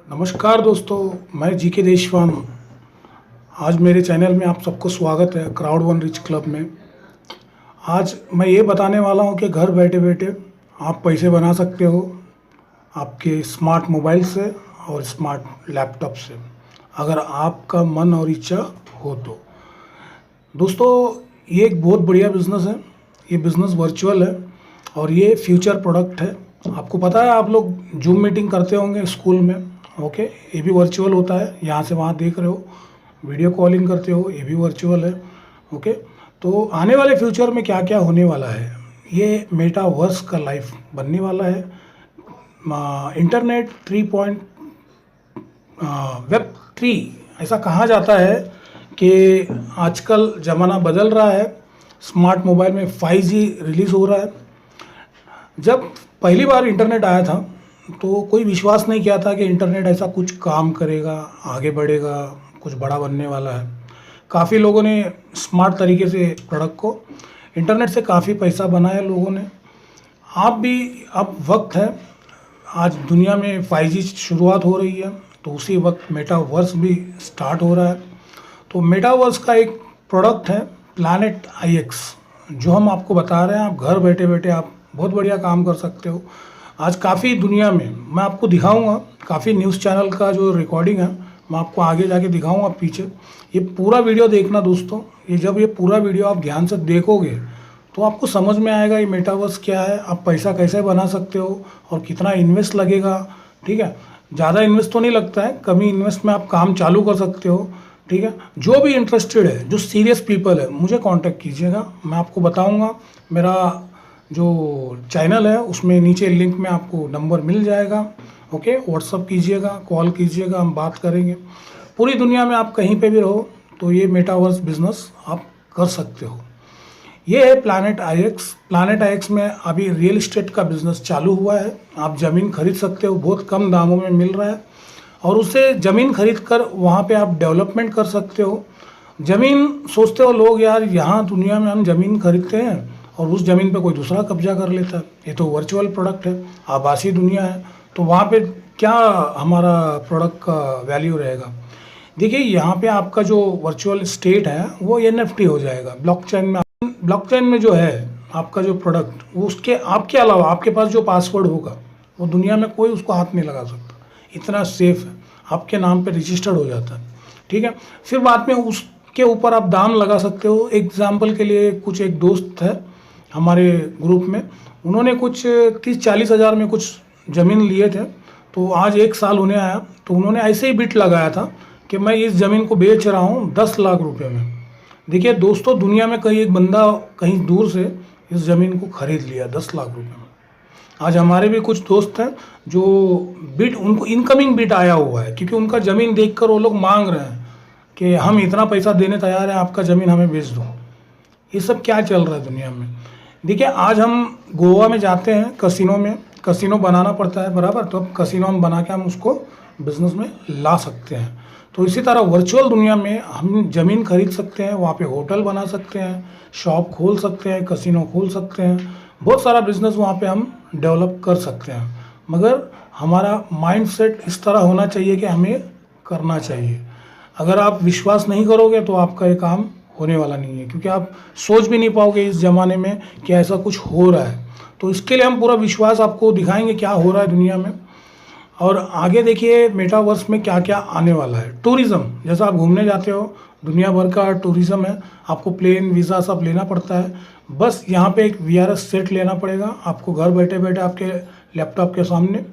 नमस्कार दोस्तों, मैं जीके देशवान। आज मेरे चैनल में आप सबको स्वागत है क्राउड वन रिच क्लब में। आज मैं ये बताने वाला हूँ कि घर बैठे बैठे आप पैसे बना सकते हो आपके स्मार्ट मोबाइल से और स्मार्ट लैपटॉप से, अगर आपका मन और इच्छा हो तो। दोस्तों, ये एक बहुत बढ़िया बिज़नेस है। ये बिज़नेस वर्चुअल है और ये फ्यूचर प्रोडक्ट है। आपको पता है, आप लोग जूम मीटिंग करते होंगे स्कूल में, ओके, ये भी वर्चुअल होता है। यहाँ से वहाँ देख रहे हो, वीडियो कॉलिंग करते हो, ये भी वर्चुअल है, ओके। तो आने वाले फ्यूचर में क्या क्या होने वाला है, ये मेटावर्स का लाइफ बनने वाला है। इंटरनेट 3 वेब 3 ऐसा कहा जाता है कि आजकल ज़माना बदल रहा है। स्मार्ट मोबाइल में 5G रिलीज़ हो रहा है। जब पहली बार इंटरनेट आया था तो कोई विश्वास नहीं किया था कि इंटरनेट ऐसा कुछ काम करेगा, आगे बढ़ेगा, कुछ बड़ा बनने वाला है। काफ़ी लोगों ने स्मार्ट तरीके से प्रोडक्ट को, इंटरनेट से काफ़ी पैसा बनाया लोगों ने। आप भी, अब वक्त है, आज दुनिया में 5G शुरुआत हो रही है, तो उसी वक्त मेटावर्स भी स्टार्ट हो रहा है। तो मेटावर्स का एक प्रोडक्ट है प्लैनेट IX, जो हम आपको बता रहे हैं। आप घर बैठे बैठे आप बहुत बढ़िया काम कर सकते हो। आज काफ़ी दुनिया में मैं आपको दिखाऊंगा, काफ़ी न्यूज़ चैनल का जो रिकॉर्डिंग है मैं आपको आगे जाके दिखाऊंगा पीछे। ये पूरा वीडियो देखना दोस्तों। जब ये पूरा वीडियो आप ध्यान से देखोगे तो आपको समझ में आएगा ये मेटावर्स क्या है, आप पैसा कैसे बना सकते हो और कितना इन्वेस्ट लगेगा। ठीक है, ज़्यादा इन्वेस्ट तो नहीं लगता है, कमी इन्वेस्ट में आप काम चालू कर सकते हो। ठीक है, जो भी इंटरेस्टेड है, जो सीरियस पीपल है, मुझे कांटेक्ट कीजिएगा, मैं आपको बताऊंगा। मेरा जो चैनल है उसमें नीचे लिंक में आपको नंबर मिल जाएगा, ओके। व्हाट्सअप कीजिएगा, कॉल कीजिएगा, हम बात करेंगे। पूरी दुनिया में आप कहीं पे भी रहो तो ये मेटावर्स बिजनेस आप कर सकते हो। ये है प्लैनेट IX। प्लैनेट IX में अभी रियल इस्टेट का बिज़नेस चालू हुआ है। आप ज़मीन खरीद सकते हो, बहुत कम दामों में मिल रहा है, और उससे ज़मीन खरीद कर वहाँ पे आप डेवलपमेंट कर सकते हो। ज़मीन सोचते हो लोग, यार यहाँ दुनिया में हम ज़मीन खरीदते हैं और उस ज़मीन पे कोई दूसरा कब्जा कर लेता है। ये तो वर्चुअल प्रोडक्ट है, आभासी दुनिया है, तो वहाँ पे क्या हमारा प्रोडक्ट का वैल्यू रहेगा। देखिए, यहाँ पे आपका जो वर्चुअल स्टेट है वो NFT हो जाएगा ब्लॉकचेन में। ब्लॉकचेन में जो है आपका जो प्रोडक्ट, वो उसके आपके अलावा आपके पास जो पासवर्ड होगा वो दुनिया में कोई उसको हाथ नहीं लगा सकता। इतना सेफ है, आपके नाम पे रजिस्टर्ड हो जाता है। ठीक है, फिर बाद में उसके ऊपर आप दाम लगा सकते हो। एग्जाम्पल के लिए, कुछ एक दोस्त है हमारे ग्रुप में, उन्होंने कुछ 30-40 हज़ार में कुछ ज़मीन लिए थे। तो आज 1 साल होने आया, तो उन्होंने ऐसे ही बिट लगाया था कि मैं इस ज़मीन को बेच रहा हूँ 10 लाख रुपए में। देखिए दोस्तों, दुनिया में कहीं एक बंदा कहीं दूर से इस ज़मीन को खरीद लिया 10 लाख रुपए में। आज हमारे भी कुछ दोस्त हैं जो बिट, उनको इनकमिंग बिट आया हुआ है, क्योंकि उनका ज़मीन देखकर वो लोग मांग रहे हैं कि हम इतना पैसा देने तैयार हैं, आपका ज़मीन हमें बेच दो। ये सब क्या चल रहा है दुनिया में। देखिए, आज हम गोवा में जाते हैं, कसिनो में, कसिनो बनाना पड़ता है बराबर, तो अब कसिनो हम बना के हम उसको बिज़नेस में ला सकते हैं। तो इसी तरह वर्चुअल दुनिया में हम ज़मीन खरीद सकते हैं, वहाँ पे होटल बना सकते हैं, शॉप खोल सकते हैं, कसिनो खोल सकते हैं, बहुत सारा बिज़नेस वहाँ पे हम डेवलप कर सकते हैं। मगर हमारा माइंडसेट इस तरह होना चाहिए कि हमें करना चाहिए। अगर आप विश्वास नहीं करोगे तो आपका ये काम होने वाला नहीं है, क्योंकि आप सोच भी नहीं पाओगे इस ज़माने में कि ऐसा कुछ हो रहा है। तो इसके लिए हम पूरा विश्वास आपको दिखाएंगे क्या हो रहा है दुनिया में। और आगे देखिए मेटावर्स में क्या क्या आने वाला है। टूरिज़्म, जैसा आप घूमने जाते हो, दुनिया भर का टूरिज़्म है, आपको प्लेन वीज़ा सब लेना पड़ता है। बस यहाँ पे एक VRS सेट लेना पड़ेगा आपको, घर बैठे बैठे आपके लैपटॉप के सामने,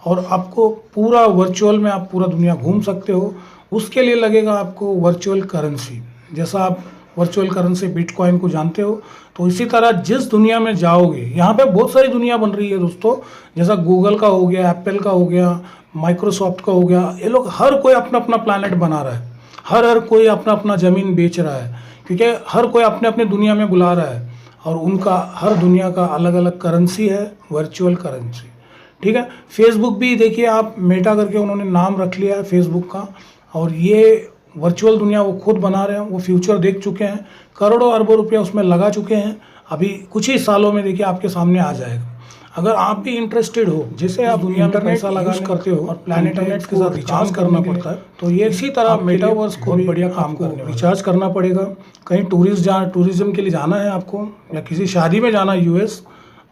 और आपको पूरा वर्चुअल में आप पूरा दुनिया घूम सकते हो। उसके लिए लगेगा आपको वर्चुअल करेंसी। जैसा आप वर्चुअल करेंसी बिटकॉइन को जानते हो, तो इसी तरह जिस दुनिया में जाओगे, यहाँ पे बहुत सारी दुनिया बन रही है दोस्तों। जैसा गूगल का हो गया, एप्पल का हो गया, माइक्रोसॉफ्ट का हो गया, ये लोग हर कोई अपना अपना प्लैनेट बना रहा है। हर कोई अपना अपना ज़मीन बेच रहा है, क्योंकि हर कोई अपने अपने दुनिया में बुला रहा है, और उनका हर दुनिया का अलग अलग करेंसी है, वर्चुअल करेंसी। ठीक है, फेसबुक भी देखिए आप, मेटा करके उन्होंने नाम रख लिया है फेसबुक का, और ये वर्चुअल दुनिया वो खुद बना रहे हैं। वो फ्यूचर देख चुके हैं, करोड़ों अरबों रुपया उसमें लगा चुके हैं। अभी कुछ ही सालों में देखिए आपके सामने आ जाएगा। अगर आप भी इंटरेस्टेड हो, जैसे आप दुनिया में पैसा लगाने करते हो और प्लैनेट एक्स के साथ रिचार्ज करना पड़ता है, तो ये इसी तरह मेटावर्स को भी बढ़िया काम करने रिचार्ज करना पड़ेगा। कहीं टूरिज्म के लिए जाना है आपको, या किसी शादी में जाना है यूएस,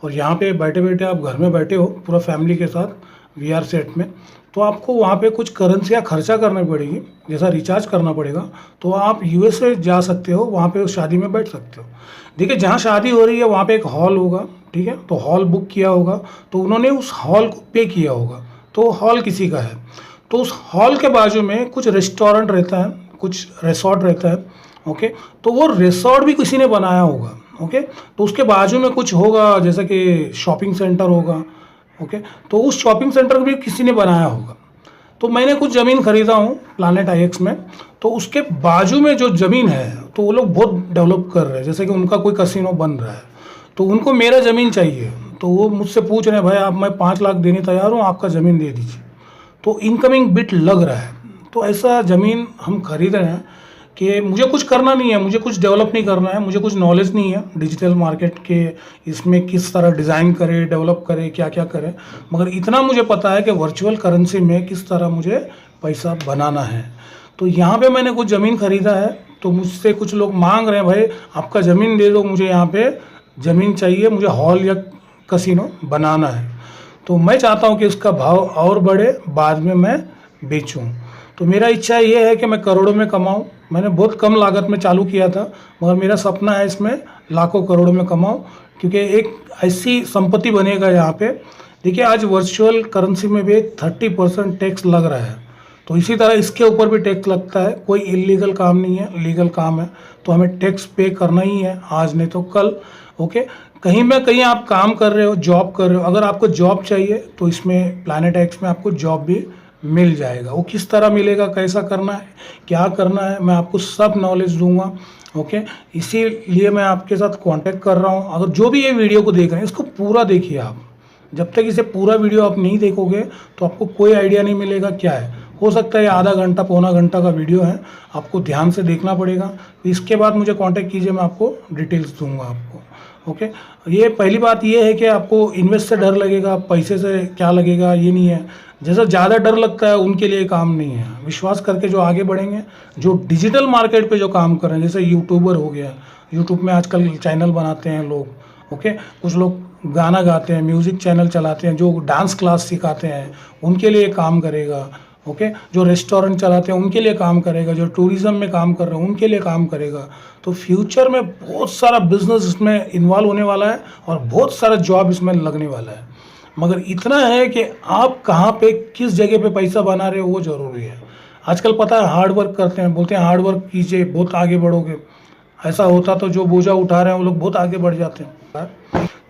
और यहाँ पे बैठे बैठे आप घर में बैठे हो पूरा फैमिली के साथ वीआर सेट में, तो आपको वहाँ पे कुछ करेंसियाँ खर्चा करनी पड़ेगी, जैसा रिचार्ज करना पड़ेगा, तो आप यूएस से जा सकते हो, वहाँ पे उस शादी में बैठ सकते हो। देखिए, जहाँ शादी हो रही है वहाँ पे एक हॉल होगा, ठीक है, तो हॉल बुक किया होगा, तो उन्होंने उस हॉल को पे किया होगा, तो हॉल किसी का है, तो उस हॉल के बाजू में कुछ रेस्टोरेंट रहता है, कुछ रिसोर्ट रहता है, ओके, तो वो रिसोर्ट भी किसी ने बनाया होगा, ओके, तो उसके बाजू में कुछ होगा, जैसे कि शॉपिंग सेंटर होगा, ओके, तो उस शॉपिंग सेंटर भी किसी ने बनाया होगा। तो मैंने कुछ ज़मीन खरीदा हूँ प्लैनेट आईएक्स में, तो उसके बाजू में जो ज़मीन है, तो वो लोग बहुत डेवलप कर रहे हैं, जैसे कि उनका कोई कसिनो बन रहा है, तो उनको मेरा ज़मीन चाहिए, तो वो मुझसे पूछ रहे हैं, भाई आप, मैं 5 लाख देने तैयार हूँ, आपका ज़मीन दे दीजिए, तो इनकमिंग बिट लग रहा है। तो ऐसा ज़मीन हम खरीद रहे हैं कि मुझे कुछ करना नहीं है, मुझे कुछ डेवलप नहीं करना है, मुझे कुछ नॉलेज नहीं है डिजिटल मार्केट के, इसमें किस तरह डिज़ाइन करे, डेवलप करे, क्या क्या करे, मगर इतना मुझे पता है कि वर्चुअल करेंसी में किस तरह मुझे पैसा बनाना है। तो यहाँ पे मैंने कुछ ज़मीन खरीदा है, तो मुझसे कुछ लोग मांग रहे हैं, भाई आपका ज़मीन दे दो, मुझे यहाँ पे ज़मीन चाहिए, मुझे हॉल या कसिनो बनाना है। तो मैं चाहता हूँ कि इसका भाव और बढ़े, बाद में मैं बेचूँ। तो मेरा इच्छा ये है कि मैं करोड़ों में कमाऊँ। मैंने बहुत कम लागत में चालू किया था, मगर मेरा सपना है इसमें लाखों करोड़ों में कमाऊँ, क्योंकि एक ऐसी संपत्ति बनेगा यहाँ पे। देखिए, आज वर्चुअल करेंसी में भी 30% टैक्स लग रहा है, तो इसी तरह इसके ऊपर भी टैक्स लगता है। कोई इलीगल काम नहीं है, लीगल काम है, तो हमें टैक्स पे करना ही है, आज नहीं तो कल, ओके। कहीं में कहीं आप काम कर रहे हो, जॉब कर रहे हो, अगर आपको जॉब चाहिए तो इसमें प्लैनेट एक्स में आपको जॉब भी मिल जाएगा। वो किस तरह मिलेगा, कैसा करना है, क्या करना है, मैं आपको सब नॉलेज दूंगा, ओके। इसीलिए मैं आपके साथ कांटेक्ट कर रहा हूँ। अगर जो भी ये वीडियो को देख रहे हैं, इसको पूरा देखिए आप। जब तक इसे पूरा वीडियो आप नहीं देखोगे तो आपको कोई आइडिया नहीं मिलेगा क्या है। हो सकता है ये आधा घंटा पौना घंटा का वीडियो है, आपको ध्यान से देखना पड़ेगा। इसके बाद मुझे कांटेक्ट कीजिए, मैं आपको डिटेल्स दूंगा आपको, ओके। ये पहली बात ये है कि आपको इन्वेस्ट से डर लगेगा, पैसे से क्या लगेगा, ये नहीं है। जैसा ज़्यादा डर लगता है उनके लिए काम नहीं है। विश्वास करके जो आगे बढ़ेंगे, जो डिजिटल मार्केट पे जो काम कर रहे हैं, जैसे यूट्यूबर हो गया, यूट्यूब में आजकल चैनल बनाते हैं लोग, ओके। कुछ लोग गाना गाते हैं, म्यूज़िक चैनल चलाते हैं, जो डांस क्लास सिखाते हैं, उनके लिए काम करेगा, ओके। जो रेस्टोरेंट चलाते हैं उनके लिए काम करेगा, जो टूरिज़्म में काम कर रहे हैं उनके लिए काम करेगा। तो फ्यूचर में बहुत सारा बिजनेस इसमें इन्वॉल्व होने वाला है और बहुत सारा जॉब इसमें लगने वाला है। मगर इतना है कि आप कहाँ पे, किस जगह पे पैसा बना रहे हो, वो ज़रूरी है। आजकल पता है हार्ड वर्क करते हैं, बोलते हैं हार्ड वर्क कीजिए बहुत आगे बढ़ोगे। ऐसा होता तो जो बोझा उठा रहे हैं वो लोग बहुत आगे बढ़ जाते हैं।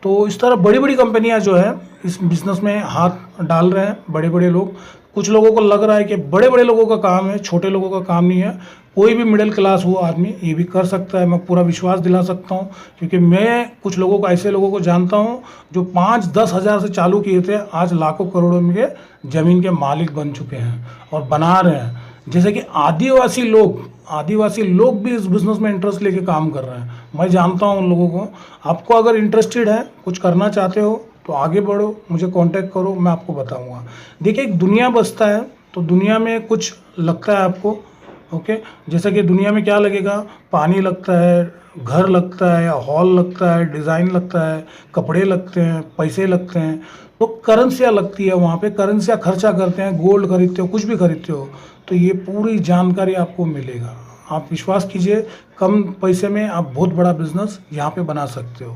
तो इस तरह बड़ी बड़ी कंपनियां जो है इस बिज़नेस में हाथ डाल रहे हैं, बड़े बड़े लोग। कुछ लोगों को लग रहा है कि बड़े बड़े लोगों का काम है, छोटे लोगों का काम नहीं है। कोई भी मिडिल क्लास हो आदमी ये भी कर सकता है, मैं पूरा विश्वास दिला सकता हूँ, क्योंकि मैं कुछ लोगों को, ऐसे लोगों को जानता हूँ जो 5-10 हज़ार से चालू किए थे, आज लाखों करोड़ों में के ज़मीन के मालिक बन चुके हैं और बना रहे हैं। जैसे कि आदिवासी लोग भी इस बिज़नेस में इंटरेस्ट लेके काम कर रहे हैं। मैं जानता हूँ उन लोगों को। आपको अगर इंटरेस्टेड है, कुछ करना चाहते हो तो आगे बढ़ो, मुझे कांटेक्ट करो, मैं आपको बताऊंगा। देखिए, एक दुनिया बसता है, तो दुनिया में कुछ लगता है आपको, ओके। जैसे कि दुनिया में क्या लगेगा, पानी लगता है, घर लगता है, हॉल लगता है, डिज़ाइन लगता है, कपड़े लगते हैं, पैसे लगते हैं, तो करेंसियाँ लगती है। वहाँ पे करेंसियाँ खर्चा करते हैं, गोल्ड खरीदते हो, कुछ भी खरीदते हो, तो ये पूरी जानकारी आपको मिलेगा। आप विश्वास कीजिए, कम पैसे में आप बहुत बड़ा बिजनेस यहाँ पे बना सकते हो।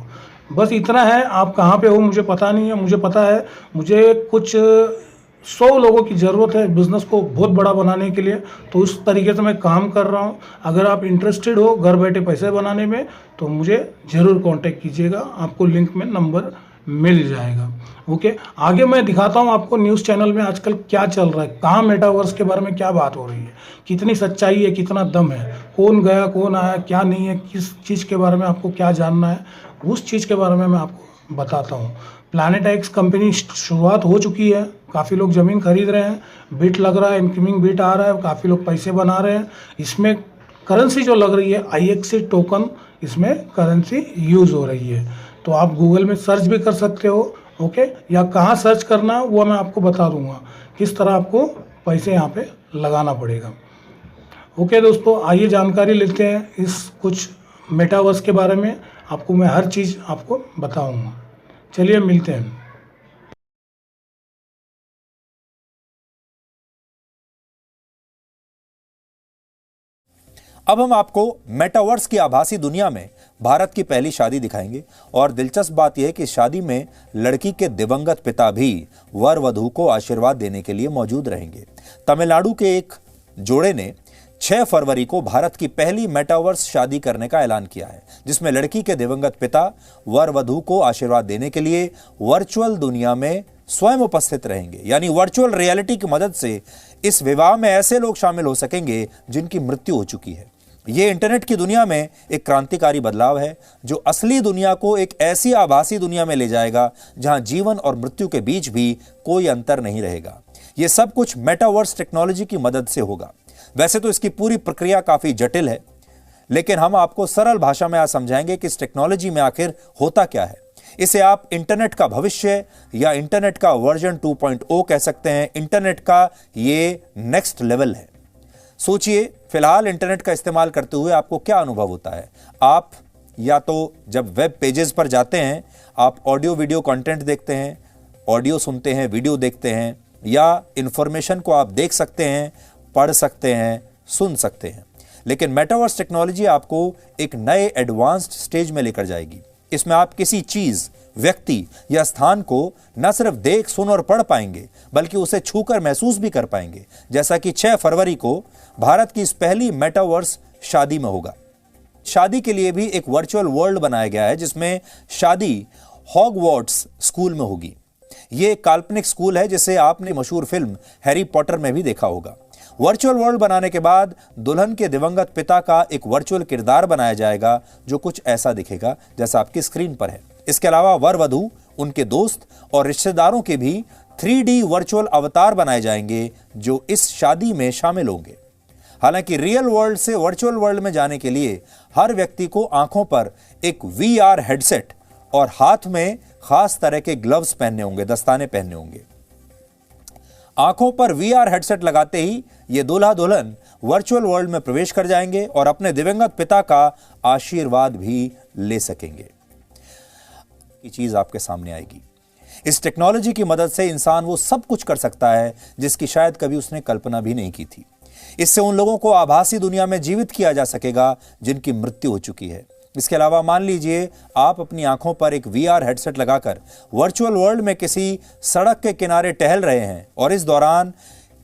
बस इतना है। आप कहाँ पे हो मुझे पता नहीं है, मुझे पता है मुझे कुछ 100 लोगों की ज़रूरत है बिज़नेस को बहुत बड़ा बनाने के लिए, तो उस तरीके से मैं काम कर रहा हूँ। अगर आप इंटरेस्टेड हो घर बैठे पैसे बनाने में, तो मुझे ज़रूर कांटेक्ट कीजिएगा, आपको लिंक में नंबर मिल जाएगा, ओके। आगे मैं दिखाता हूँ आपको न्यूज़ चैनल में आजकल क्या चल रहा है, कहाँ मेटावर्स के बारे में क्या बात हो रही है, कितनी सच्चाई है, कितना दम है, कौन गया कौन आया, क्या नहीं है, किस चीज़ के बारे में आपको क्या जानना है, उस चीज़ के बारे में मैं आपको बताता हूँ। प्लैनेट एक्स कंपनी शुरुआत हो चुकी है, काफ़ी लोग ज़मीन खरीद रहे हैं, बिट लग रहा है, इनकमिंग बिट आ रहा है, काफ़ी लोग पैसे बना रहे हैं। इसमें करेंसी जो लग रही है IXC टोकन, इसमें करेंसी यूज़ हो रही है। तो आप गूगल में सर्च भी कर सकते हो, ओके, या कहाँ सर्च करना है वो मैं आपको बता दूंगा, किस तरह आपको पैसे यहाँ पे लगाना पड़ेगा। ओके दोस्तों, आइए जानकारी लेते हैं इस कुछ मेटावर्स के बारे में। आपको मैं हर चीज़ आपको बताऊंगा। चलिए मिलते हैं। अब हम आपको मेटावर्स की आभासी दुनिया में भारत की पहली शादी दिखाएंगे और दिलचस्प बात यह है कि शादी में लड़की के दिवंगत पिता भी वर वधू को आशीर्वाद देने के लिए मौजूद रहेंगे। तमिलनाडु के एक जोड़े ने 6 फरवरी को भारत की पहली मेटावर्स शादी करने का ऐलान किया है, जिसमें लड़की के दिवंगत पिता वर वधू को आशीर्वाद देने के लिए वर्चुअल दुनिया में स्वयं उपस्थित रहेंगे। यानी वर्चुअल रियलिटी की मदद से इस विवाह में ऐसे लोग शामिल हो सकेंगे जिनकी मृत्यु हो चुकी है। यह इंटरनेट की दुनिया में एक क्रांतिकारी बदलाव है जो असली दुनिया को एक ऐसी आभासी दुनिया में ले जाएगा जहां जीवन और मृत्यु के बीच भी कोई अंतर नहीं रहेगा। यह सब कुछ मेटावर्स टेक्नोलॉजी की मदद से होगा। वैसे तो इसकी पूरी प्रक्रिया काफी जटिल है, लेकिन हम आपको सरल भाषा में आज समझाएंगे कि इस टेक्नोलॉजी में आखिर होता क्या है। इसे आप इंटरनेट का भविष्य या इंटरनेट का वर्जन 2.0 कह सकते हैं। इंटरनेट का ये नेक्स्ट लेवल है। सोचिए, फिलहाल इंटरनेट का इस्तेमाल करते हुए आपको क्या अनुभव होता है। आप या तो जब वेब पेजेस पर जाते हैं, आप ऑडियो वीडियो कंटेंट देखते हैं, ऑडियो सुनते हैं, वीडियो देखते हैं, या इंफॉर्मेशन को आप देख सकते हैं, पढ़ सकते हैं, सुन सकते हैं। लेकिन मेटावर्स टेक्नोलॉजी आपको एक नए एडवांस्ड स्टेज में लेकर जाएगी। इसमें आप किसी चीज, व्यक्ति या स्थान को न सिर्फ देख, सुन और पढ़ पाएंगे, बल्कि उसे छूकर महसूस भी कर पाएंगे, जैसा कि 6 फरवरी को भारत की इस पहली मेटावर्स शादी में होगा। शादी के लिए भी एक वर्चुअल वर्ल्ड बनाया गया है, जिसमें शादी हॉगवर्ट्स स्कूल में होगी। यह एक काल्पनिक स्कूल है जिसे आपने मशहूर फिल्म हैरी पॉटर में भी देखा होगा। वर्चुअल वर्ल्ड बनाने के बाद दुल्हन के दिवंगत पिता का एक वर्चुअल किरदार बनाया जाएगा जो कुछ ऐसा दिखेगा जैसा आपकी स्क्रीन पर है। इसके अलावा वर वधू, उनके दोस्त और रिश्तेदारों के भी 3D वर्चुअल अवतार बनाए जाएंगे जो इस शादी में शामिल होंगे। हालांकि रियल वर्ल्ड से वर्चुअल वर्ल्ड में जाने के लिए हर व्यक्ति को आंखों पर एक VR हेडसेट और हाथ में खास तरह के ग्लव्स पहनने होंगे, दस्ताने पहनने होंगे। आंखों पर VR हेडसेट लगाते ही ये दूल्हा दुल्हन वर्चुअल वर्ल्ड में प्रवेश कर जाएंगे और अपने दिवंगत पिता का आशीर्वाद भी ले सकेंगे। ये चीज आपके सामने आएगी। इस टेक्नोलॉजी की मदद से इंसान वो सब कुछ कर सकता है जिसकी शायद कभी उसने कल्पना भी नहीं की थी। इससे उन लोगों को आभासी दुनिया में जीवित किया जा सकेगा जिनकी मृत्यु हो चुकी है। इसके अलावा मान लीजिए आप अपनी आंखों पर एक VR हेडसेट लगाकर वर्चुअल वर्ल्ड में किसी सड़क के किनारे टहल रहे हैं और इस दौरान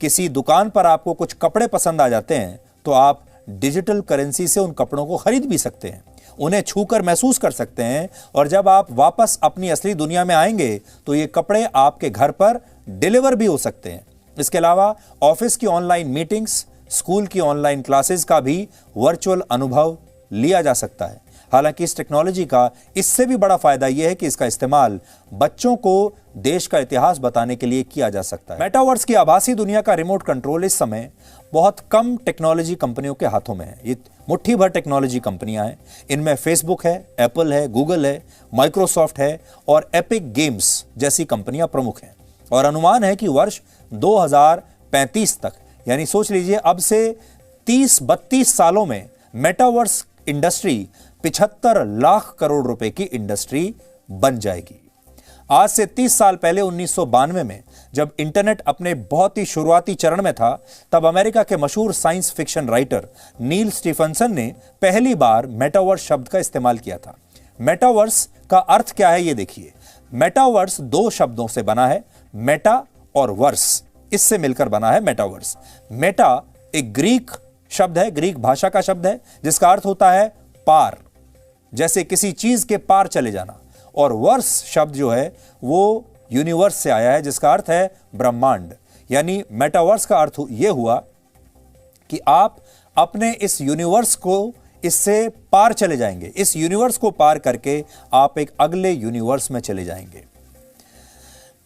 किसी दुकान पर आपको कुछ कपड़े पसंद आ जाते हैं, तो आप डिजिटल करेंसी से उन कपड़ों को खरीद भी सकते हैं, उन्हें छूकर महसूस कर सकते हैं, और जब आप वापस अपनी असली दुनिया में आएंगे तो ये कपड़े आपके घर पर डिलीवर भी हो सकते हैं। इसके अलावा ऑफिस की ऑनलाइन मीटिंग्स, स्कूल की ऑनलाइन क्लासेस का भी वर्चुअल अनुभव लिया जा सकता है। हालांकि इस टेक्नोलॉजी का इससे भी बड़ा फायदा यह है कि इसका इस्तेमाल बच्चों को देश का इतिहास बताने के लिए किया जा सकता है। मेटावर्स की आभासी दुनिया का रिमोट कंट्रोल इस समय बहुत कम टेक्नोलॉजी कंपनियों के हाथों में है। ये मुट्ठी भर टेक्नोलॉजी कंपनियां हैं। इनमें फेसबुक है, एप्पल है, गूगल है, माइक्रोसॉफ्ट है और एपिक गेम्स जैसी कंपनियां प्रमुख हैं। और अनुमान है कि वर्ष 2035 तक, यानी सोच लीजिए अब से 30-32 सालों में मेटावर्स इंडस्ट्री 75 लाख करोड़ रुपए की इंडस्ट्री बन जाएगी। आज से 30 साल पहले 1992 में जब इंटरनेट अपने बहुत ही शुरुआती चरण में था, तब अमेरिका के मशहूर साइंस फिक्शन राइटर नील स्टीफनसन ने पहली बार मेटावर्स शब्द का इस्तेमाल किया था। मेटावर्स का अर्थ क्या है ये देखिए। मेटावर्स 2 शब्दों से बना है, मेटा और वर्स, इससे मिलकर बना है मेटावर्स। मेटा एक ग्रीक शब्द है, ग्रीक भाषा का शब्द है, जिसका अर्थ होता है पार, जैसे किसी चीज के पार चले जाना। और वर्स शब्द जो है वो यूनिवर्स से आया है, जिसका अर्थ है ब्रह्मांड। यानी मेटावर्स का अर्थ यह हुआ कि आप अपने इस यूनिवर्स को, इससे पार चले जाएंगे। इस यूनिवर्स को पार करके आप एक अगले यूनिवर्स में चले जाएंगे।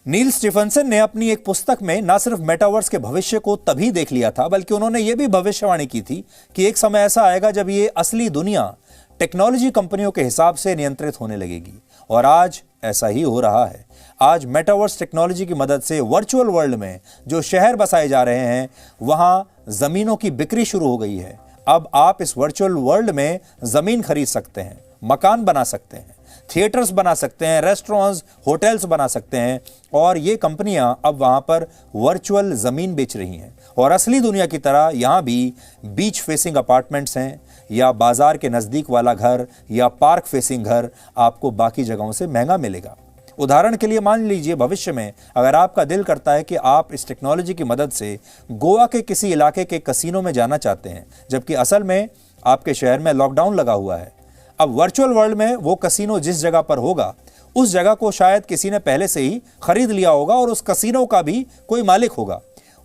नील स्टीफनसन ने अपनी एक पुस्तक में न सिर्फ मेटावर्स के भविष्य को तभी देख लिया था, बल्कि उन्होंने यह भी भविष्यवाणी की थी कि एक समय ऐसा आएगा जब यह असली दुनिया टेक्नोलॉजी कंपनियों के हिसाब से नियंत्रित होने लगेगी। और आज ऐसा ही हो रहा है। आज मेटावर्स टेक्नोलॉजी की मदद से वर्चुअल वर्ल्ड में जो शहर बसाए जा रहे हैं, वहां जमीनों की बिक्री शुरू हो गई है। अब आप इस वर्चुअल वर्ल्ड में जमीन खरीद सकते हैं, मकान बना सकते हैं, थिएटर्स बना सकते हैं, रेस्टोरेंट्स, होटल्स बना सकते हैं, और ये कंपनियां अब वहां पर वर्चुअल जमीन बेच रही हैं। और असली दुनिया की तरह यहां भी बीच फेसिंग अपार्टमेंट्स हैं, या बाजार के नजदीक वाला घर, या पार्क फेसिंग घर आपको बाकी जगहों से महंगा मिलेगा। उदाहरण के लिए मान लीजिए, भविष्य में अगर आपका दिल करता है कि आप इस टेक्नोलॉजी की मदद से गोवा के किसी इलाके के कसीनो में जाना चाहते हैं, जबकि असल में आपके शहर में लॉकडाउन लगा हुआ है। अब वर्चुअल वर्ल्ड में वो कसीनो जिस जगह पर होगा, उस जगह को शायद किसी ने पहले से ही खरीद लिया होगा और उस कसीनो का भी कोई मालिक होगा।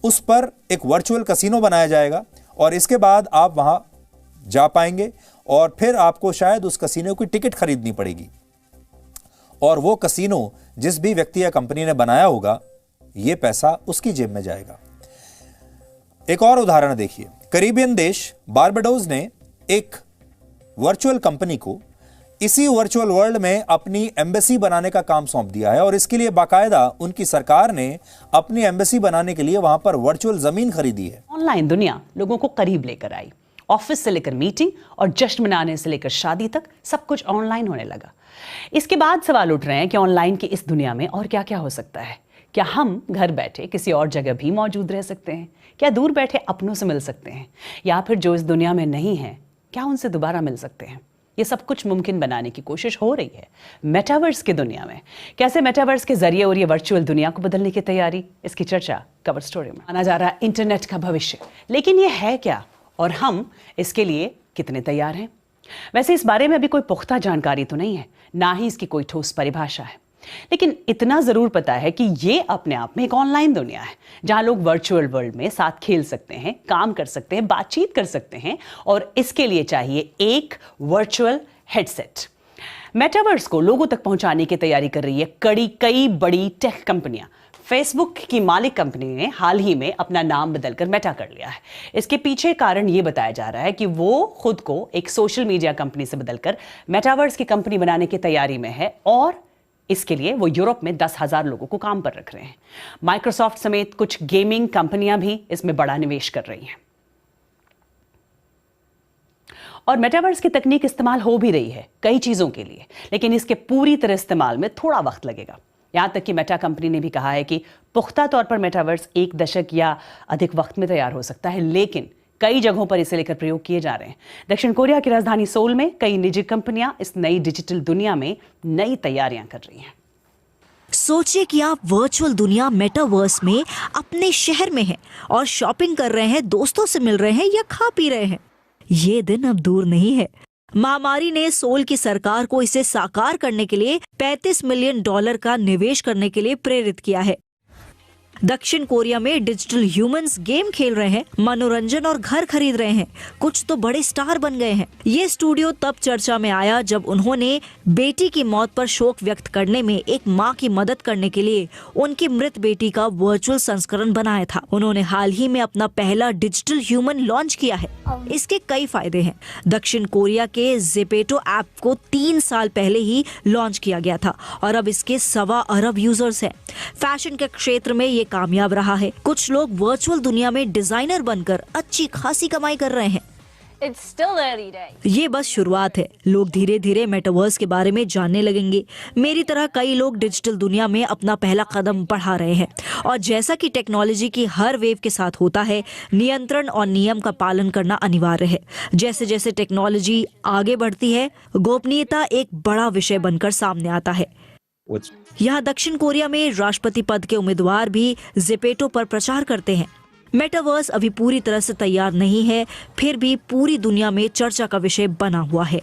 उस पर एक वर्चुअल कसीनो बनाया जाएगा और इसके बाद आप वहां जा पाएंगे और फिर आपको शायद उस कसीनो की टिकट खरीदनी पड़ेगी, और वो कसीनो जिस भी व्यक्ति या कंपनी ने बनाया होगा, ये पैसा उसकी जेब में जाएगा। एक और उदाहरण देखिए, कैरिबियन देश बारबाडोस ने एक वर्चुअल कंपनी को इसी वर्चुअल वर्ल्ड में अपनी एम्बेसी बनाने का काम सौंप दिया है, और इसके लिए बाकायदा उनकी सरकार ने अपनी एम्बेसी बनाने के लिए वहां पर वर्चुअल जमीन खरीदी है। ऑनलाइन दुनिया लोगों को करीब लेकर आई। ऑफिस से लेकर मीटिंग और जश्न मनाने से लेकर शादी तक सब कुछ ऑनलाइन होने लगा। इसके बाद सवाल उठ रहे हैं कि ऑनलाइन की इस दुनिया में और क्या क्या हो सकता है। क्या हम घर बैठे किसी और जगह भी मौजूद रह सकते हैं? क्या दूर बैठे अपनों से मिल सकते हैं? या फिर जो इस दुनिया में नहीं है, क्या उनसे दोबारा मिल सकते हैं? ये सब कुछ मुमकिन बनाने की कोशिश हो रही है मेटावर्स की दुनिया में। कैसे मेटावर्स के जरिए और ये वर्चुअल दुनिया को बदलने की तैयारी, इसकी चर्चा कवर स्टोरी में। माना जा रहा है इंटरनेट का भविष्य, लेकिन ये है क्या और हम इसके लिए कितने तैयार हैं? वैसे इस बारे में अभी कोई पुख्ता जानकारी तो नहीं है, ना ही इसकी कोई ठोस परिभाषा है, लेकिन इतना जरूर पता है कि ये अपने आप में एक ऑनलाइन दुनिया है जहां लोग वर्चुअल वर्ल्ड में साथ खेल सकते हैं, काम कर सकते हैं, बातचीत कर सकते हैं, और इसके लिए चाहिए एक वर्चुअल हेडसेट। मेटावर्स को लोगों तक पहुंचाने की तैयारी कर रही है कई बड़ी टेक कंपनियां। फेसबुक की मालिक कंपनी ने हाल ही में अपना नाम बदलकर मेटा कर लिया है। इसके पीछे कारण यह बताया जा रहा है कि वो खुद को एक सोशल मीडिया कंपनी से बदलकर मेटावर्स की कंपनी बनाने की तैयारी में है, और इसके लिए वो यूरोप में 10,000 लोगों को काम पर रख रहे हैं। माइक्रोसॉफ्ट समेत कुछ गेमिंग कंपनियां भी इसमें बड़ा निवेश कर रही हैं, और मेटावर्स की तकनीक इस्तेमाल हो भी रही है कई चीजों के लिए, लेकिन इसके पूरी तरह इस्तेमाल में थोड़ा वक्त लगेगा। यहां तक कि मेटा कंपनी ने भी कहा है कि पुख्ता तौर पर मेटावर्स 1 दशक या अधिक वक्त में तैयार हो सकता है, लेकिन कई जगहों पर इसे लेकर प्रयोग किए जा रहे हैं। दक्षिण कोरिया की राजधानी सोल में कई निजी कंपनियां इस नई डिजिटल दुनिया में नई तैयारियां कर रही हैं। सोचिए कि आप वर्चुअल दुनिया मेटावर्स में अपने शहर में हैं और शॉपिंग कर रहे हैं, दोस्तों से मिल रहे हैं या खा पी रहे हैं। ये दिन अब दूर नहीं है। महामारी ने सोल की सरकार को इसे साकार करने के लिए $35 मिलियन का निवेश करने के लिए प्रेरित किया है। दक्षिण कोरिया में डिजिटल ह्यूमंस गेम खेल रहे हैं, मनोरंजन और घर खरीद रहे हैं, कुछ तो बड़े स्टार बन गए हैं। ये स्टूडियो तब चर्चा में आया जब उन्होंने बेटी की मौत पर शोक व्यक्त करने में एक मां की मदद करने के लिए उनकी मृत बेटी का वर्चुअल संस्करण बनाया था। उन्होंने हाल ही में अपना पहला डिजिटल ह्यूमन लॉन्च किया है। इसके कई फायदे हैं। दक्षिण कोरिया के ज़ेपेटो ऐप को 3 साल पहले ही लॉन्च किया गया था और अब इसके 1.25 अरब यूजर्स हैं। फैशन के क्षेत्र में ये कामयाब रहा है। कुछ लोग वर्चुअल दुनिया में डिजाइनर बनकर अच्छी खासी कमाई कर रहे हैं। It's still early days. ये बस शुरुआत है। लोग धीरे धीरे मेटावर्स के बारे में जानने लगेंगे। मेरी तरह कई लोग डिजिटल दुनिया में अपना पहला कदम बढ़ा रहे हैं, और जैसा कि टेक्नोलॉजी की हर वेव के साथ होता है, नियंत्रण और नियम का पालन करना अनिवार्य है। जैसे जैसे टेक्नोलॉजी आगे बढ़ती है, गोपनीयता एक बड़ा विषय बनकर सामने आता है। यहाँ दक्षिण कोरिया में राष्ट्रपति पद के उम्मीदवार भी ज़ेपेटो पर प्रचार करते हैं। मेटावर्स अभी पूरी तरह से तैयार नहीं है, फिर भी पूरी दुनिया में चर्चा का विषय बना हुआ है।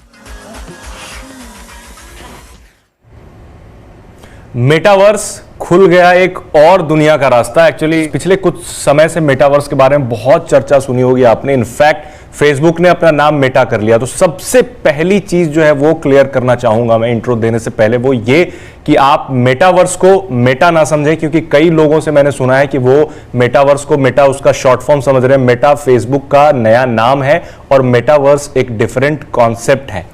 मेटावर्स खुल गया एक और दुनिया का रास्ता। एक्चुअली पिछले कुछ समय से मेटावर्स के बारे में बहुत चर्चा सुनी होगी आपने। इनफैक्ट फेसबुक ने अपना नाम मेटा कर लिया। तो सबसे पहली चीज जो है वो क्लियर करना चाहूंगा मैं इंट्रो देने से पहले, वो ये कि आप मेटावर्स को मेटा ना समझें, क्योंकि कई लोगों से मैंने सुना है कि वो मेटावर्स को मेटा उसका शॉर्ट फॉर्म समझ रहे हैं। मेटा फेसबुक का नया नाम है और मेटावर्स एक डिफरेंट कॉन्सेप्ट है।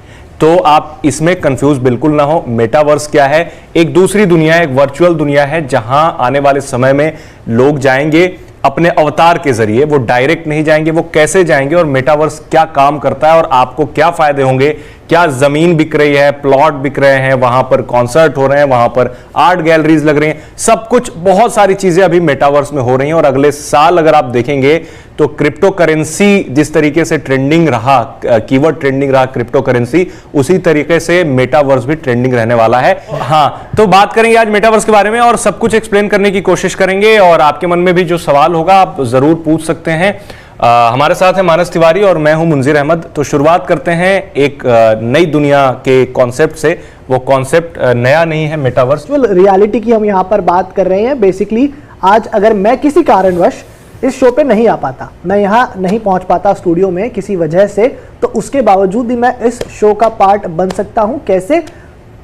तो आप इसमें कंफ्यूज बिल्कुल ना हो। मेटावर्स क्या है? एक दूसरी दुनिया है, एक वर्चुअल दुनिया है जहां आने वाले समय में लोग जाएंगे अपने अवतार के जरिए। वो डायरेक्ट नहीं जाएंगे, वो कैसे जाएंगे और मेटावर्स क्या काम करता है और आपको क्या फायदे होंगे, क्या जमीन बिक रही है, प्लॉट बिक रहे हैं, वहां पर कॉन्सर्ट हो रहे हैं, वहां पर आर्ट गैलरीज लग रही हैं, सब कुछ, बहुत सारी चीजें अभी मेटावर्स में हो रही हैं। और अगले साल अगर आप देखेंगे तो क्रिप्टो करेंसी जिस तरीके से ट्रेंडिंग रहा, कीवर्ड ट्रेंडिंग रहा क्रिप्टो करेंसी, उसी तरीके से मेटावर्स भी ट्रेंडिंग रहने वाला है। हाँ, तो बात करेंगे आज मेटावर्स के बारे में और सब कुछ एक्सप्लेन करने की कोशिश करेंगे। और आपके मन में भी जो सवाल होगा आप जरूर पूछ सकते हैं। हमारे साथ है मानस तिवारी और मैं हूं मुंजीर अहमद। तो शुरुआत करते हैं एक नई दुनिया के कॉन्सेप्ट से। वो कॉन्सेप्ट नया नहीं है, मेटावर्स रियलिटी की हम यहाँ पर बात कर रहे हैं। बेसिकली आज अगर मैं किसी कारणवश इस शो पे नहीं आ पाता, मैं यहाँ नहीं पहुँच पाता स्टूडियो में किसी वजह से, तो उसके बावजूद भी मैं इस शो का पार्ट बन सकता हूँ। कैसे?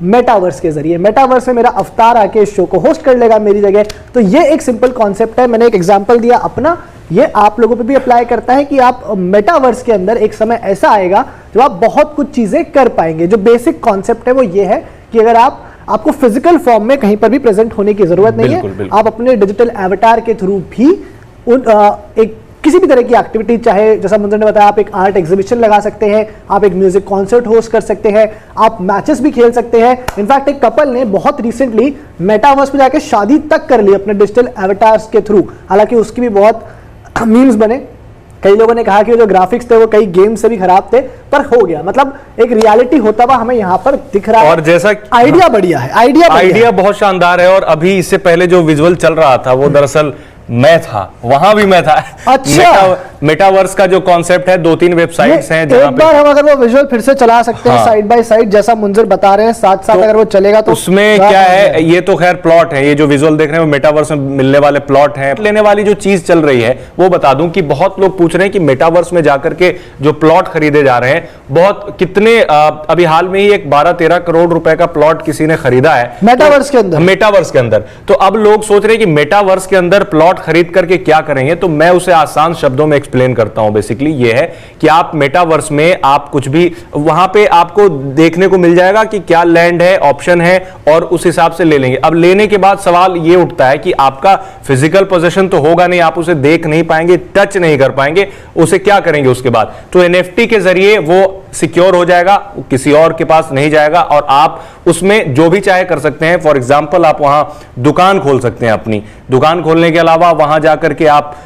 मेटावर्स के जरिए। मेटावर्स में मेरा अवतार आके इस शो को होस्ट कर लेगा मेरी जगह। तो ये एक सिंपल कॉन्सेप्ट है। मैंने एक एग्जांपल दिया अपना, ये आप लोगों पे भी अप्लाई करता है कि आप मेटावर्स के अंदर एक समय ऐसा आएगा जब आप बहुत कुछ चीजें कर पाएंगे। जो बेसिक कॉन्सेप्ट है वो ये है कि अगर आपको फिजिकल फॉर्म में कहीं पर भी प्रेजेंट होने की जरूरत नहीं है। आप अपने डिजिटल एवटार के थ्रू भी एक किसी भी तरह की एक्टिविटी, चाहे जैसा मुंजर ने बताया, आप एक आर्ट एग्जीबिशन लगा सकते हैं, आप एक म्यूजिक कॉन्सर्ट होस्ट कर सकते हैं, आप मैचेस भी खेल सकते हैं। इनफैक्ट एक कपल ने बहुत रिसेंटली मेटावर्स में जाकर शादी तक कर ली अपने डिजिटल एवटार्स के थ्रू। हालांकि उसकी भी बहुत मीम्स बने। कई लोगों ने कहा कि जो ग्राफिक्स थे वो कई गेम से भी खराब थे, पर हो गया। मतलब एक रियलिटी होता हुआ हमें यहाँ पर दिख रहा है। और जैसा आइडिया बढ़िया है, आइडिया बहुत शानदार है। और अभी इससे पहले जो विजुअल चल रहा था वो दरअसल मैं था, वहां भी मैं था। अच्छा, मेटावर्स का जो कॉन्सेप्ट है, 2-3 वेबसाइट्स हैं जहां पे हम अगर वो विजुअल फिर से चला सकते हैं साइड बाय साइड, जैसा मुंजर बता रहे हैं, साथ साथ अगर वो चलेगा तो उसमें क्या है। ये तो खैर प्लॉट है, ये जो विजुअल देख रहे हैं वो मेटावर्स में मिलने वाले प्लॉट हैं। लेने वाली जो चीज चल रही है वो बता दूं कि बहुत लोग पूछ रहे हैं कि मेटावर्स में जाकर के जो प्लॉट खरीदे जा रहे हैं, बहुत कितने, अभी हाल में ही एक 12-13 करोड़ रुपए का प्लॉट किसी ने खरीदा है मेटावर्स के अंदर। मेटावर्स के अंदर। तो अब लोग सोच रहे हैं कि मेटावर्स के अंदर प्लॉट खरीद करके क्या करेंगे। तो मैं उसे आसान शब्दों में एक्सप्लेन करता हूं। बेसिकली ये है कि आप मेटावर्स में आप कुछ भी, वहां पे आपको देखने को मिल जाएगा कि क्या लैंड है, ऑप्शन है, और उस हिसाब से ले लेंगे। अब लेने के बाद सवाल ये उठता है कि आपका फिजिकल पोजीशन तो होगा नहीं, आप उसे देख नहीं पाएंगे, टच नहीं कर पाएंगे, उसे क्या करेंगे उसके बाद? तो एनएफटी के जरिए वो सिक्योर हो जाएगा, किसी और के पास नहीं जाएगा और आप उसमें जो भी चाहे कर सकते हैं। फॉर एग्जाम्पल, आप वहां दुकान खोल सकते हैं। अपनी दुकान खोलने के अलावा वहां जाकर के आप,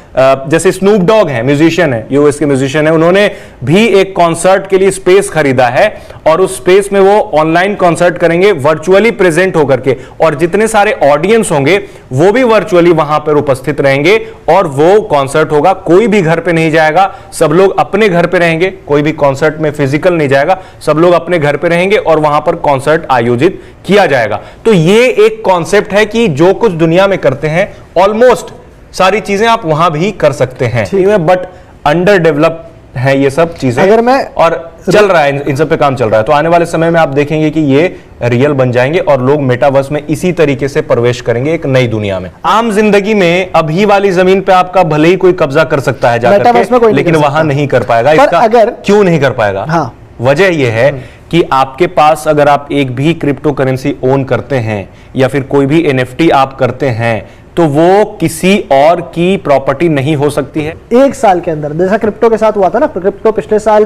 जैसे स्नूप डॉग है, म्यूजिशियन है, यूएस के म्यूजिशियन है, उन्होंने भी एक कॉन्सर्ट के लिए स्पेस खरीदा है और उस स्पेस में वो ऑनलाइन कॉन्सर्ट करेंगे, वर्चुअली प्रेजेंट होकर के, और जितने सारे ऑडियंस होंगे वो भी वर्चुअली वहां पर उपस्थित रहेंगे और वो कॉन्सर्ट होगा। कोई भी घर पे नहीं जाएगा, सब लोग अपने घर पे रहेंगे, कोई भी कॉन्सर्ट में फिजिकल नहीं जाएगा, सब लोग अपने घर पे रहेंगे और वहां पर कॉन्सर्ट आयोजित किया जाएगा। तो ये एक कॉन्सेप्ट है कि जो कुछ दुनिया में करते हैं ऑलमोस्ट सारी चीजें आप वहां भी कर सकते हैं, बट अंडर डेवलप है ये सब चीजें। अगर मैं और चल रहा है, इन सब पे काम चल रहा है। तो आने वाले समय में आप देखेंगे कि ये रियल बन जाएंगे और लोग मेटावर्स में इसी तरीके से प्रवेश करेंगे एक नई दुनिया में। आम जिंदगी में अभी वाली जमीन पे आपका भले ही कोई कब्जा कर सकता है जाकर के, लेकिन वहां नहीं कर पाएगा। इसका अगर क्यों नहीं कर पाएगा? हाँ, वजह यह है कि आपके पास अगर आप एक भी क्रिप्टो करेंसी ओन करते हैं या फिर कोई भी एनएफटी आप करते हैं, तो वो किसी और की प्रॉपर्टी नहीं हो सकती है। एक साल के अंदर, जैसा क्रिप्टो के साथ हुआ था ना, क्रिप्टो पिछले साल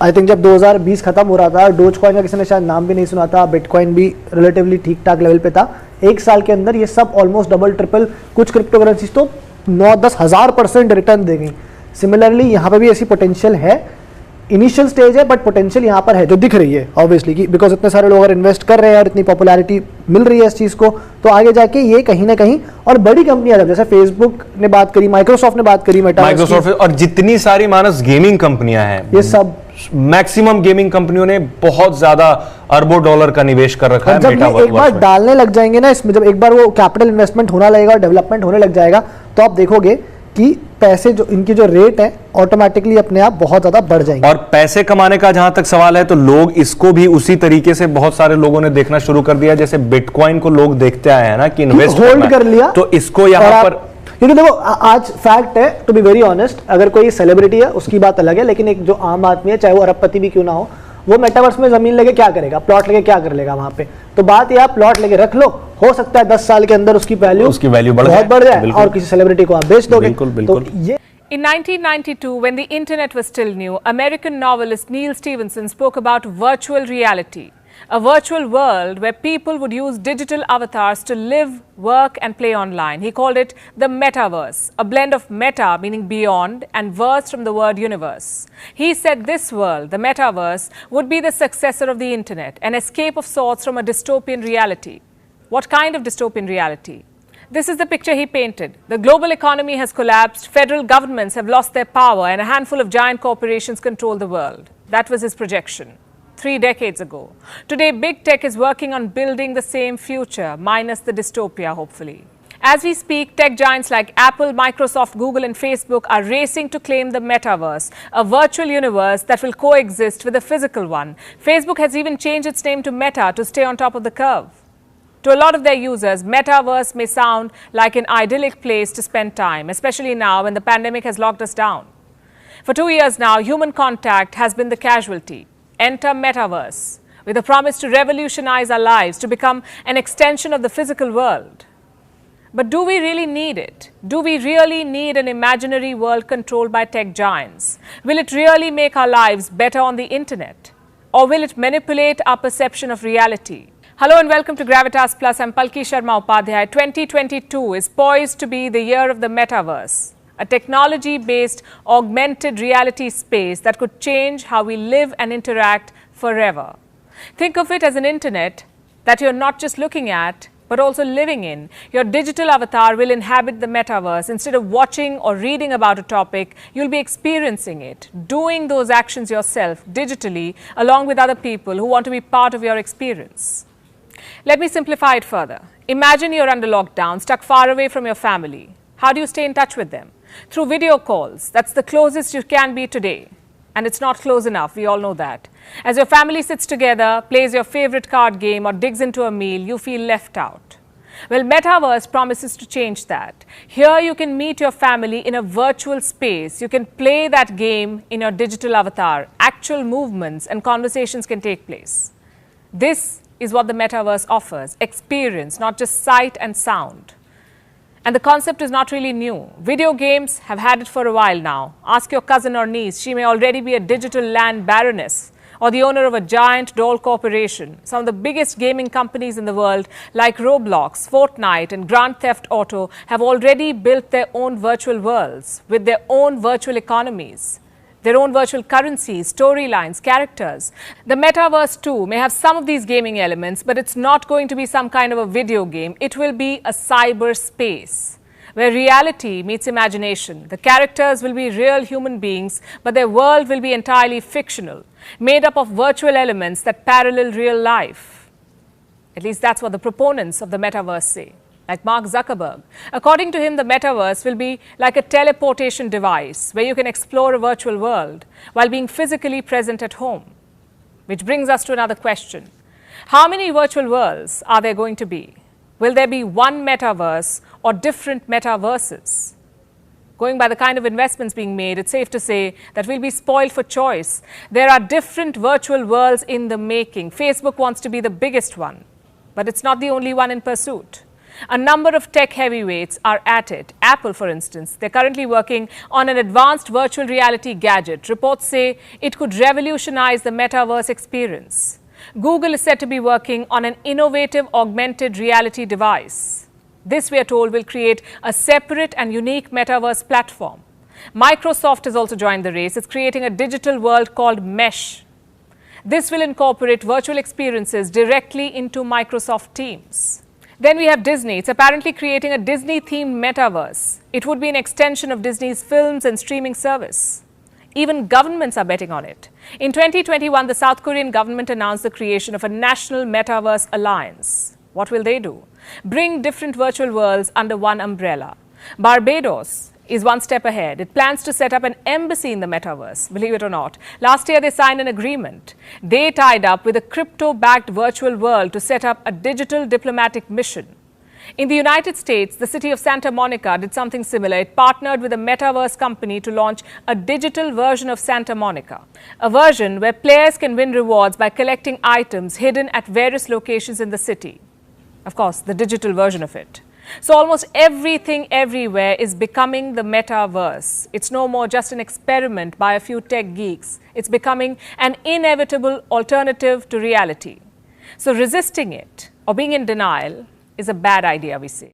आई थिंक जब 2020 खत्म हो रहा था, डोज कॉइन का किसी ने शायद नाम भी नहीं सुना था, बिटकॉइन भी रिलेटिवली ठीक ठाक लेवल पे था। एक साल के अंदर ये सब ऑलमोस्ट डबल ट्रिपल, कुछ क्रिप्टो करेंसीज तो 9-10 हज़ार % रिटर्न दे गई। सिमिलरली यहाँ पे भी ऐसी पोटेंशियल है, इनिशियल स्टेज है, बट पोटेंशियल यहाँ पर है जो दिख रही है ऑब्वियसली, कि बिकॉज इतने सारे लोग अगर इन्वेस्ट कर रहे हैं और इतनी पॉपुलैरिटी मिल रही है इस चीज़ को, तो आगे जाके ये कहीं ना कहीं, और बड़ी कंपनियां जैसे फेसबुक ने बात करी, माइक्रोसॉफ्ट ने बात करी, माइक्रोसॉफ्ट और जितनी सारी मानस गेमिंग कंपनियां हैं, ये सब मैक्सिमम गेमिंग कंपनियों ने बहुत ज्यादा अरबों डॉलर का निवेश कर रखा है जब ये एक बार डालने लग जाएंगे ना इसमें, जब एक बार वो कैपिटल इन्वेस्टमेंट होना लगेगा और डेवलपमेंट होने लग जाएगा, तो आप देखोगे कि पैसे जो इनकी जो रेट है ऑटोमेटिकली अपने आप बहुत ज्यादा बढ़ जाएंगे। और पैसे कमाने का जहां तक सवाल है, तो लोग इसको भी उसी तरीके से बहुत सारे लोगों ने देखना शुरू कर दिया, जैसे बिटकॉइन को लोग देखते आए हैं ना कि इन्वेस्ट होल्ड कर लिया, तो इसको यहां पर, क्योंकि देखो आज फैक्ट है, टू बी वेरी ऑनेस्ट, अगर कोई सेलिब्रिटी है उसकी बात अलग है, लेकिन एक जो आम आदमी है, चाहे वो अरबपति भी क्यों ना हो, वो मेटावर्स में जमीन लेके क्या करेगा, प्लॉट लेके क्या कर लेगा वहां पे। तो बात ये, आप प्लॉट लेके रख लो, हो सकता है 10 साल के अंदर उसकी वैल्यू बहुत बढ़ जाए और किसी सेलिब्रिटी को आप बेच दोगे। तो ये In 1992, when the internet was still new, American novelist Neil Stephenson spoke about virtual reality, a virtual world where people would use digital avatars to live, work and play online. He called it the metaverse, a blend of meta meaning beyond and verse from the word universe. He said this world, the metaverse, would be the successor of the internet, an escape of sorts from a dystopian reality. What kind of dystopian reality? This is the picture he painted. The global economy has collapsed, federal governments have lost their power, and a handful of giant corporations control the world. That was his projection 3 decades ago. Today, big tech is working on building the same future, minus the dystopia, hopefully. As we speak, tech giants like Apple, Microsoft, Google, and Facebook are racing to claim the metaverse, a virtual universe that will coexist with a physical one. Facebook has even changed its name to Meta to stay on top of the curve. To a lot of their users, metaverse may sound like an idyllic place to spend time, especially now when the pandemic has locked us down. For 2 years now, human contact has been the casualty. Enter metaverse, with a promise to revolutionize our lives, to become an extension of the physical world. But do we really need it? Do we really need an imaginary world controlled by tech giants? Will it really make our lives better on the internet? Or will it manipulate our perception of reality? Hello and welcome to Gravitas Plus. I'm Palki Sharma Upadhyay. 2022 is poised to be the year of the metaverse, a technology-based augmented reality space that could change how we live and interact forever. Think of it as an internet that you're not just looking at, but also living in. Your digital avatar will inhabit the metaverse. Instead of watching or reading about a topic, you'll be experiencing it, doing those actions yourself digitally, along with other people who want to be part of your experience. Let me simplify it further. Imagine you're under lockdown, stuck far away from your family. How do you stay in touch with them? Through video calls. That's the closest you can be today. And it's not close enough, we all know that. As your family sits together, plays your favorite card game or digs into a meal, you feel left out. Well, Metaverse promises to change that. Here you can meet your family in a virtual space. You can play that game in your digital avatar. Actual movements and conversations can take place. This is what the metaverse offers, experience, not just sight and sound. And the concept is not really new. Video games have had it for a while now. Ask your cousin or niece, she may already be a digital land baroness or the owner of a giant doll corporation. Some of the biggest gaming companies in the world like Roblox, Fortnite and Grand Theft Auto have already built their own virtual worlds with their own virtual economies, their own virtual currencies, storylines, characters. The metaverse too may have some of these gaming elements, but it's not going to be some kind of a video game. It will be a cyberspace where reality meets imagination. The characters will be real human beings, but their world will be entirely fictional, made up of virtual elements that parallel real life. At least that's what the proponents of the metaverse say. Like Mark Zuckerberg. According to him, the metaverse will be like a teleportation device where you can explore a virtual world while being physically present at home. Which brings us to another question. How many virtual worlds are there going to be? Will there be one metaverse or different metaverses? Going by the kind of investments being made, it's safe to say that we'll be spoiled for choice. There are different virtual worlds in the making. Facebook wants to be the biggest one, but it's not the only one in pursuit. A number of tech heavyweights are at it. Apple, for instance, they're currently working on an advanced virtual reality gadget. Reports say it could revolutionize the metaverse experience. Google is said to be working on an innovative augmented reality device. This, we are told, will create a separate and unique metaverse platform. Microsoft has also joined the race. It's creating a digital world called Mesh. This will incorporate virtual experiences directly into Microsoft Teams. Then we have Disney. It's apparently creating a Disney-themed metaverse. It would be an extension of Disney's films and streaming service. Even governments are betting on it. In 2021, the South Korean government announced the creation of a national metaverse alliance. What will they do? Bring different virtual worlds under one umbrella. Barbados is one step ahead. It plans to set up an embassy in the metaverse, believe it or not. Last year, they signed an agreement. They tied up with a crypto-backed virtual world to set up a digital diplomatic mission. In the United States, the city of Santa Monica did something similar. It partnered with a metaverse company to launch a digital version of Santa Monica, a version where players can win rewards by collecting items hidden at various locations in the city. Of course, the digital version of it. So almost everything everywhere is becoming the metaverse. It's no more just an experiment by a few tech geeks. It's becoming an inevitable alternative to reality. So resisting it or being in denial is a bad idea, we say.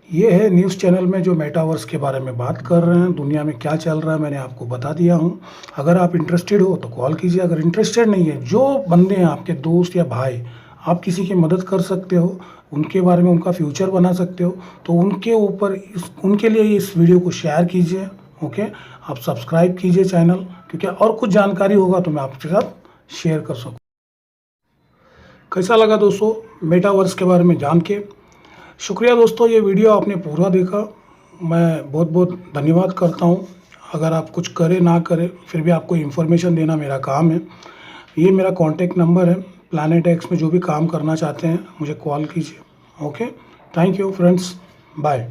ये है news channel में जो metaverse के बारे में बात कर रहे हैं, दुनिया में क्या चल रहा है मैंने आपको बता दिया हूँ। अगर आप इंटरेस्टेड हो तो कॉल कीजिए, अगर इंटरेस्टेड नहीं है, जो बंदे हैं आपके दोस्त या भाई, आप किसी की मदद कर सकते हो, उनके बारे में उनका फ्यूचर बना सकते हो, तो उनके ऊपर उनके लिए इस वीडियो को शेयर कीजिए। ओके, आप सब्सक्राइब कीजिए चैनल, क्योंकि और कुछ जानकारी होगा तो मैं आपके साथ शेयर कर सकूँ। कैसा लगा दोस्तों मेटावर्स के बारे में जान के? शुक्रिया दोस्तों, ये वीडियो आपने पूरा देखा, मैं बहुत बहुत धन्यवाद करता हूँ। अगर आप कुछ करें ना करें फिर भी आपको इन्फॉर्मेशन देना मेरा काम है। ये मेरा कॉन्टेक्ट नंबर है। प्लैनेट एक्स में जो भी काम करना चाहते हैं मुझे कॉल कीजिए। Okay, thank you friends, bye.